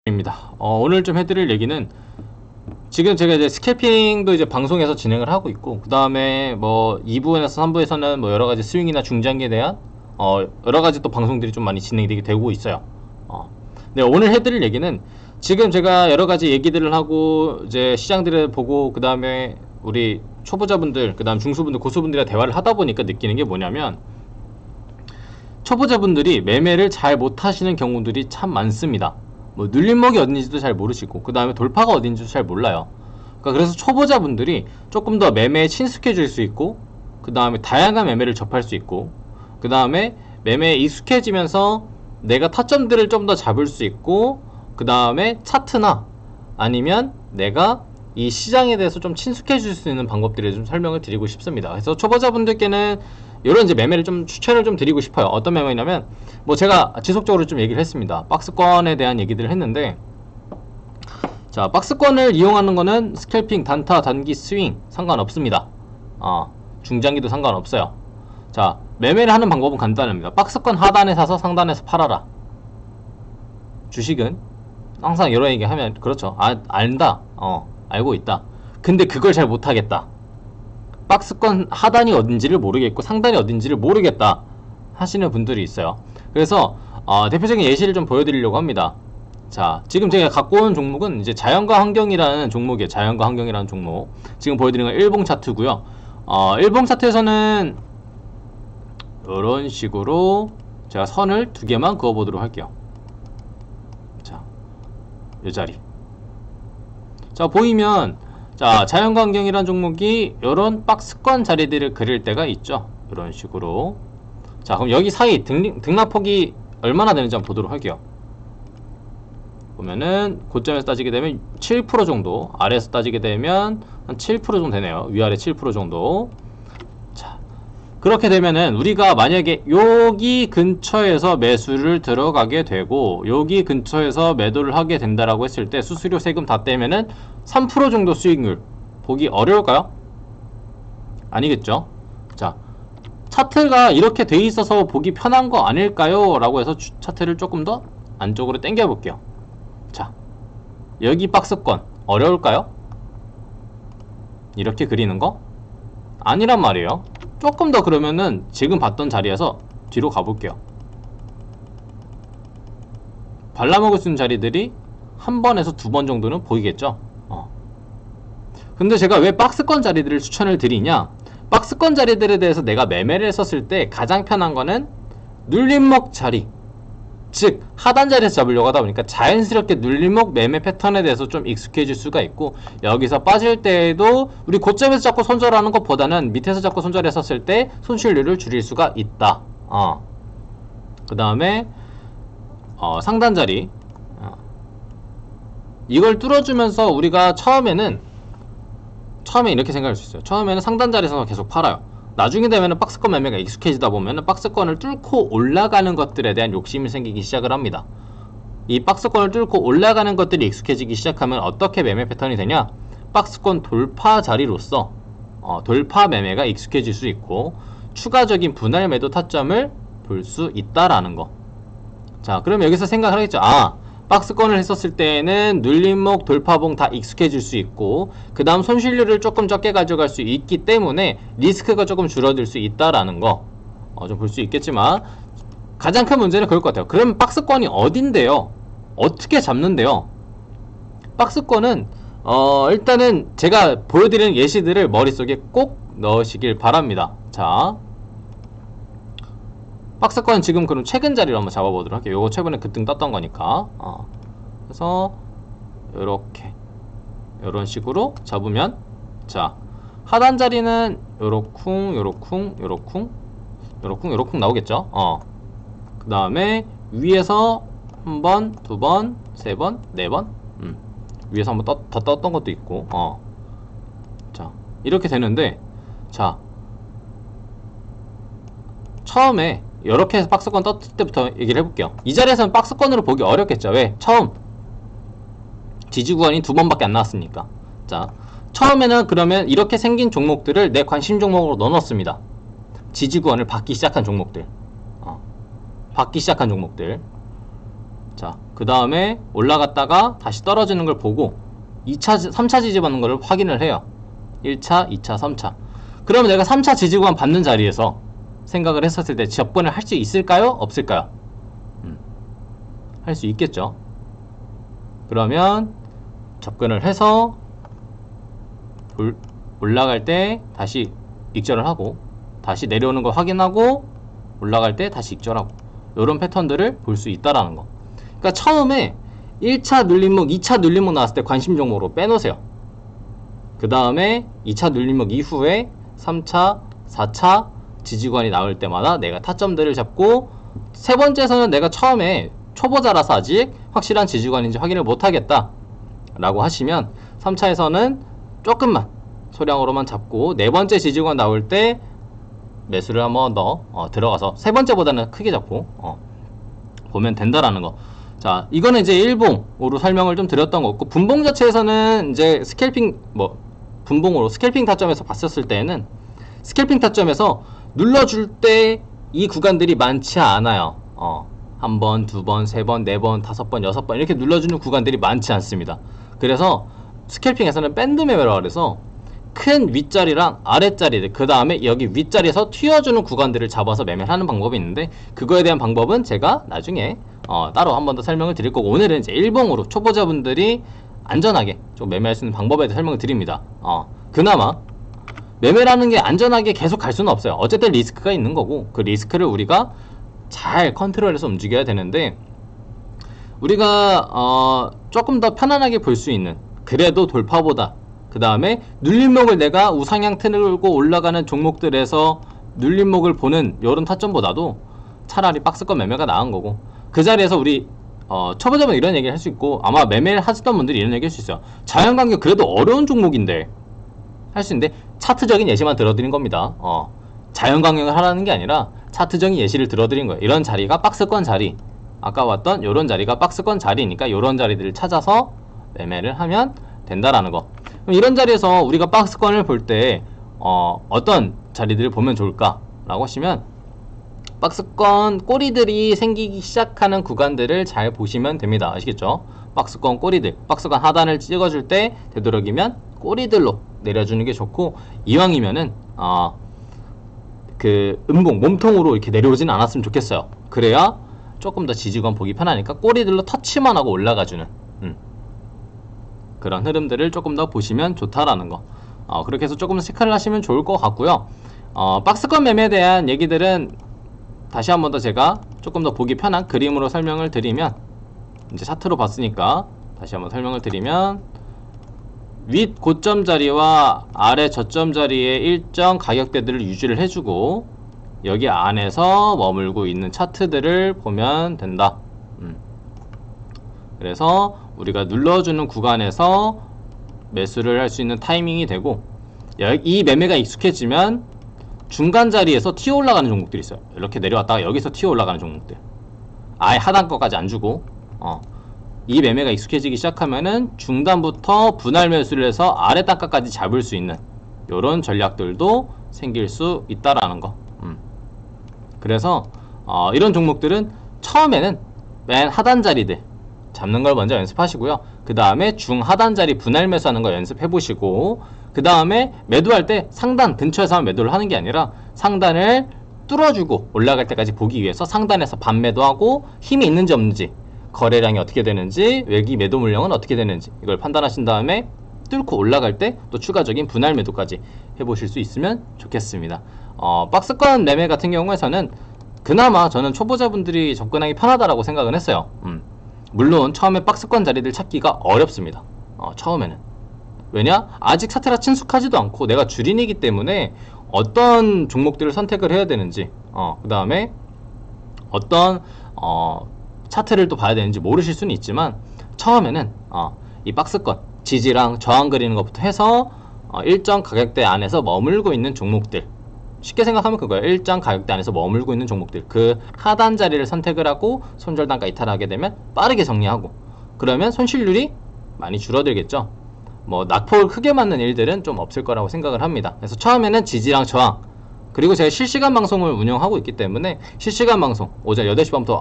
입니다. 오늘 좀 해드릴 얘기는 지금 제가 이제 스캘핑도 이제 방송에서 진행을 하고 있고, 그 다음에 뭐 2부에서 3부에서는 뭐 여러가지 스윙이나 중장기에 대한 여러가지 또 방송들이 좀 많이 진행이 되고 있어요. 네, 오늘 해드릴 얘기는 지금 제가 여러가지 얘기들을 하고 이제 시장들을 보고, 그 다음에 우리 초보자분들, 그 다음 중소분들, 고소분들이랑 대화를 하다 보니까 느끼는 게 뭐냐면, 초보자분들이 매매를 잘 못하시는 경우들이 참 많습니다. 뭐 눌림목이 어딘지도 잘 모르시고, 그 다음에 돌파가 어딘지도 잘 몰라요. 그래서 초보자분들이 조금 더 매매에 친숙해질 수 있고, 그 다음에 다양한 매매를 접할 수 있고, 그 다음에 매매에 익숙해지면서 내가 타점들을 좀 더 잡을 수 있고, 그 다음에 차트나 아니면 내가 이 시장에 대해서 좀 친숙해질 수 있는 방법들을 좀 설명을 드리고 싶습니다. 그래서 초보자분들께는 이런 이제 매매를 좀 추천을 좀 드리고 싶어요. 어떤 매매냐면, 뭐 제가 지속적으로 좀 얘기를 했습니다. 박스권에 대한 얘기들을 했는데, 자, 박스권을 이용하는 거는 스캘핑, 단타, 단기, 스윙 상관없습니다. 중장기도 상관없어요. 자, 매매를 하는 방법은 간단합니다. 박스권 하단에 사서 상단에서 팔아라. 주식은 항상 이런 얘기 하면, 그렇죠, 안다, 알고 있다. 근데 그걸 잘 못하겠다. 박스권 하단이 어딘지를 모르겠고 상단이 어딘지를 모르겠다 하시는 분들이 있어요. 그래서 대표적인 예시를 좀 보여드리려고 합니다. 자, 지금 제가 갖고 온 종목은 이제 자연과 환경이라는 종목이에요. 자연과 환경이라는 종목. 지금 보여드리는 건 일봉 차트고요. 일봉 차트에서는 이런 식으로 제가 선을 두 개만 그어 보도록 할게요. 자, 이 자리. 자, 보이면, 자, 자연과 환경이란 종목이 이런 박스권 자리들을 그릴 때가 있죠. 이런 식으로. 자, 그럼 여기 사이 등락폭이 얼마나 되는지 한번 보도록 할게요. 보면은 고점에서 따지게 되면 7% 정도, 아래에서 따지게 되면 한 7% 정도 되네요. 위아래 7% 정도. 자, 그렇게 되면은 우리가 만약에 여기 근처에서 매수를 들어가게 되고 여기 근처에서 매도를 하게 된다라고 했을 때 수수료 세금 다 떼면은 3% 정도 수익률 보기 어려울까요? 아니겠죠? 자, 차트가 이렇게 돼 있어서 보기 편한 거 아닐까요? 라고 해서 차트를 조금 더 안쪽으로 당겨 볼게요. 자, 여기 박스권 어려울까요? 이렇게 그리는 거? 아니란 말이에요. 조금 더 그러면은 지금 봤던 자리에서 뒤로 가볼게요. 발라먹을 수 있는 자리들이 한 번에서 두 번 정도는 보이겠죠. 근데 제가 왜 박스권 자리들을 추천을 드리냐, 박스권 자리들에 대해서 내가 매매를 했었을 때 가장 편한 거는 눌림목 자리, 즉 하단 자리에서 잡으려고 하다 보니까 자연스럽게 눌림목 매매 패턴에 대해서 좀 익숙해질 수가 있고, 여기서 빠질 때에도 우리 고점에서 잡고 손절하는 것보다는 밑에서 잡고 손절했었을 때 손실률을 줄일 수가 있다. 그 다음에 상단 자리, 이걸 뚫어주면서 우리가 처음에 이렇게 생각할 수 있어요. 처음에는 상단 자리에서 계속 팔아요. 나중에 되면은 박스권 매매가 익숙해지다 보면은 박스권을 뚫고 올라가는 것들에 대한 욕심이 생기기 시작을 합니다. 이 박스권을 뚫고 올라가는 것들이 익숙해지기 시작하면 어떻게 매매 패턴이 되냐? 박스권 돌파 자리로서 돌파 매매가 익숙해질 수 있고 추가적인 분할 매도 타점을 볼 수 있다라는 거. 자, 그럼 여기서 생각을 하겠죠. 박스권을 했었을 때에는 눌림목, 돌파봉 다 익숙해질 수 있고 그 다음 손실률을 조금 적게 가져갈 수 있기 때문에 리스크가 조금 줄어들 수 있다라는 거 좀 볼 수 있겠지만, 가장 큰 문제는 그럴 것 같아요. 그럼 박스권이 어딘데요? 어떻게 잡는데요? 박스권은 일단은 제가 보여드리는 예시들을 머릿속에 꼭 넣으시길 바랍니다. 자, 박스권 지금 그럼 최근 자리로 한번 잡아보도록 할게요. 요거 최근에 급등 떴던 거니까. 그래서 요렇게 요런 식으로 잡으면, 자, 하단 자리는 요렇쿵 요렇쿵 요렇쿵 요렇쿵 요렇쿵 나오겠죠. 그 다음에 위에서 한 번, 두 번, 세 번, 네 번, 위에서 한번 더 떴던 것도 있고, 자, 이렇게 되는데, 자, 처음에 이렇게 해서 박스권 떴을 때부터 얘기를 해볼게요. 이 자리에서는 박스권으로 보기 어렵겠죠. 왜? 처음 지지구간이 두 번밖에 안 나왔으니까. 자, 처음에는 그러면 이렇게 생긴 종목들을 내 관심 종목으로 넣어놨습니다. 지지구간을 받기 시작한 종목들, 받기 시작한 종목들. 자, 그 다음에 올라갔다가 다시 떨어지는 걸 보고 2차, 3차 지지 받는 걸 확인을 해요. 1차, 2차, 3차. 그러면 내가 3차 지지 구간 받는 자리에서 생각을 했었을 때 접근을 할 수 있을까요? 없을까요? 할 수 있겠죠. 그러면 접근을 해서 올라갈 때 다시 익절을 하고, 다시 내려오는 거 확인하고, 올라갈 때 다시 익절하고, 이런 패턴들을 볼 수 있다라는 거. 그러니까 처음에 1차 눌림목, 2차 눌림목 나왔을 때 관심 종목으로 빼놓으세요. 그 다음에 2차 눌림목 이후에 3차, 4차 지지구간이 나올 때마다 내가 타점들을 잡고, 세 번째에서는 내가 처음에 초보자라서 아직 확실한 지지구간인지 확인을 못하겠다 라고 하시면 3차에서는 조금만 소량으로만 잡고, 네 번째 지지구간 나올 때 매수를 한번 더 들어가서 세 번째보다는 크게 잡고 보면 된다라는 거. 자, 이거는 이제 일봉으로 설명을 좀 드렸던 거고, 분봉 자체에서는 이제 스캘핑, 분봉으로 스캘핑 타점에서 봤었을 때에는 스캘핑 타점에서 눌러줄 때 이 구간들이 많지 않아요. 한 번, 두 번, 세 번, 네 번, 다섯 번, 여섯 번 이렇게 눌러주는 구간들이 많지 않습니다. 그래서 스캘핑에서는 밴드 매매라고 그래서 큰 윗자리랑 아랫자리들, 그 다음에 여기 윗자리에서 튀어주는 구간들을 잡아서 매매를 하는 방법이 있는데, 그거에 대한 방법은 제가 나중에 따로 한 번 더 설명을 드릴 거고, 오늘은 이제 일봉으로 초보자분들이 안전하게 좀 매매할 수 있는 방법에 대해 설명을 드립니다. 그나마 매매라는 게 안전하게 계속 갈 수는 없어요. 어쨌든 리스크가 있는 거고, 그 리스크를 우리가 잘 컨트롤해서 움직여야 되는데, 우리가 조금 더 편안하게 볼 수 있는, 그래도 돌파보다, 그 다음에 눌림목을 내가 우상향 틀고 올라가는 종목들에서 눌림목을 보는 요런 타점보다도 차라리 박스권 매매가 나은 거고, 그 자리에서 우리 초보자분 이런 얘기를 할 수 있고, 아마 매매를 하시던 분들이 이런 얘기 할 수 있어요. 자연광경 그래도 어려운 종목인데 할 수 있는데, 차트적인 예시만 들어드린 겁니다. 자연광경을 하라는 게 아니라 차트적인 예시를 들어드린 거예요. 이런 자리가 박스권 자리, 아까 왔던 이런 자리가 박스권 자리니까 이런 자리들을 찾아서 매매를 하면 된다라는 거. 그럼 이런 자리에서 우리가 박스권을 볼 때 어떤 자리들을 보면 좋을까 라고 하시면, 박스권 꼬리들이 생기기 시작하는 구간들을 잘 보시면 됩니다. 아시겠죠? 박스권 꼬리들, 박스권 하단을 찍어줄 때 되도록이면 꼬리들로 내려주는 게 좋고, 이왕이면은 그 음봉, 몸통으로 이렇게 내려오진 않았으면 좋겠어요. 그래야 조금 더 지지권 보기 편하니까 꼬리들로 터치만 하고 올라가주는 그런 흐름들을 조금 더 보시면 좋다라는 거. 그렇게 해서 조금 체크를 하시면 좋을 것 같고요. 박스권 매매에 대한 얘기들은 다시 한 번 더 제가 조금 더 보기 편한 그림으로 설명을 드리면, 이제 차트로 봤으니까 다시 한번 설명을 드리면, 윗 고점 자리와 아래 저점 자리에 일정 가격대들을 유지를 해주고 여기 안에서 머물고 있는 차트들을 보면 된다. 그래서 우리가 눌러주는 구간에서 매수를 할 수 있는 타이밍이 되고, 이 매매가 익숙해지면 중간 자리에서 튀어 올라가는 종목들이 있어요. 이렇게 내려왔다가 여기서 튀어 올라가는 종목들, 아예 하단 거까지 안 주고 이 매매가 익숙해지기 시작하면은 중단부터 분할 매수를 해서 아래 단가까지 잡을 수 있는 요런 전략들도 생길 수 있다라는 거. 그래서 이런 종목들은 처음에는 맨 하단 자리들 잡는 걸 먼저 연습하시고요. 그 다음에 중하단 자리 분할 매수하는 거 연습해 보시고, 그 다음에 매도할 때 상단 근처에서만 매도를 하는 게 아니라 상단을 뚫어주고 올라갈 때까지 보기 위해서 상단에서 반매도하고 힘이 있는지 없는지, 거래량이 어떻게 되는지, 외기 매도 물량은 어떻게 되는지 이걸 판단하신 다음에 뚫고 올라갈 때 또 추가적인 분할 매도까지 해보실 수 있으면 좋겠습니다. 박스권 매매 같은 경우에서는 그나마 저는 초보자분들이 접근하기 편하다라고 생각은 했어요. 물론 처음에 박스권 자리들 찾기가 어렵습니다. 처음에는. 왜냐? 아직 차트가 친숙하지도 않고 내가 주린이기 때문에 어떤 종목들을 선택을 해야 되는지, 그 다음에 어떤 차트를 또 봐야 되는지 모르실 수는 있지만, 처음에는 이 박스권 지지랑 저항 그리는 것부터 해서 일정 가격대 안에서 머물고 있는 종목들, 쉽게 생각하면 그거예요. 일정 가격대 안에서 머물고 있는 종목들, 그 하단 자리를 선택을 하고 손절단가 이탈하게 되면 빠르게 정리하고, 그러면 손실률이 많이 줄어들겠죠. 낙폭을 크게 맞는 일들은 좀 없을 거라고 생각을 합니다. 그래서 처음에는 지지랑 저항, 그리고 제가 실시간 방송을 운영하고 있기 때문에 실시간 방송 오전 8시 반부터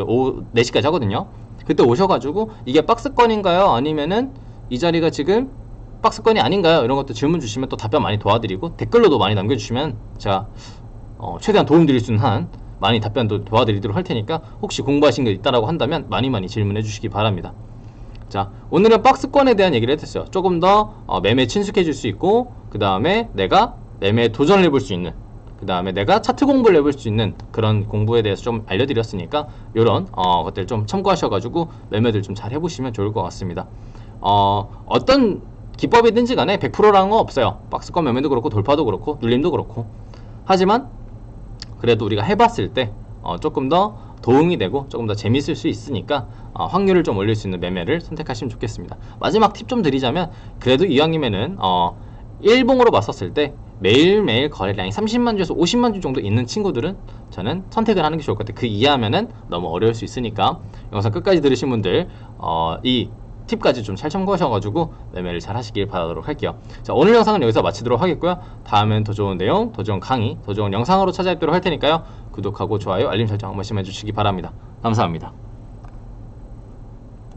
오후 4시까지 하거든요. 그때 오셔가지고 이게 박스권인가요? 아니면은 이 자리가 지금 박스권이 아닌가요? 이런 것도 질문 주시면 또 답변 많이 도와드리고 댓글로도 많이 남겨주시면 제가 최대한 도움드릴 수 있는 한 많이 답변도 도와드리도록 할 테니까 혹시 공부하신 게 있다라고 한다면 많이 질문해 주시기 바랍니다. 자, 오늘은 박스권에 대한 얘기를 했었어요. 조금 더 매매에 친숙해질 수 있고, 그 다음에 내가 매매에 도전을 해볼 수 있는, 그 다음에 내가 차트 공부를 해볼 수 있는 그런 공부에 대해서 좀 알려드렸으니까 이런 것들 좀 참고하셔가지고 매매들 좀 잘 해보시면 좋을 것 같습니다. 어떤 기법이든지 간에 100%라는 건 없어요. 박스권 매매도 그렇고 돌파도 그렇고 눌림도 그렇고. 하지만 그래도 우리가 해봤을 때 조금 더 도움이 되고 조금 더 재밌을 수 있으니까 확률을 좀 올릴 수 있는 매매를 선택하시면 좋겠습니다. 마지막 팁 좀 드리자면, 그래도 이왕이면은 일봉으로 봤었을 때 매일매일 거래량이 30만 주에서 50만 주 정도 있는 친구들은 저는 선택을 하는 게 좋을 것 같아요. 그 이하면은 너무 어려울 수 있으니까 영상 끝까지 들으신 분들 이 팁까지 좀 잘 참고하셔가지고 매매를 잘 하시길 바라도록 할게요. 자, 오늘 영상은 여기서 마치도록 하겠고요. 다음엔 더 좋은 내용, 더 좋은 강의, 더 좋은 영상으로 찾아뵙도록 할 테니까요. 구독하고 좋아요, 알림 설정 한 번씩 해주시기 바랍니다. 감사합니다.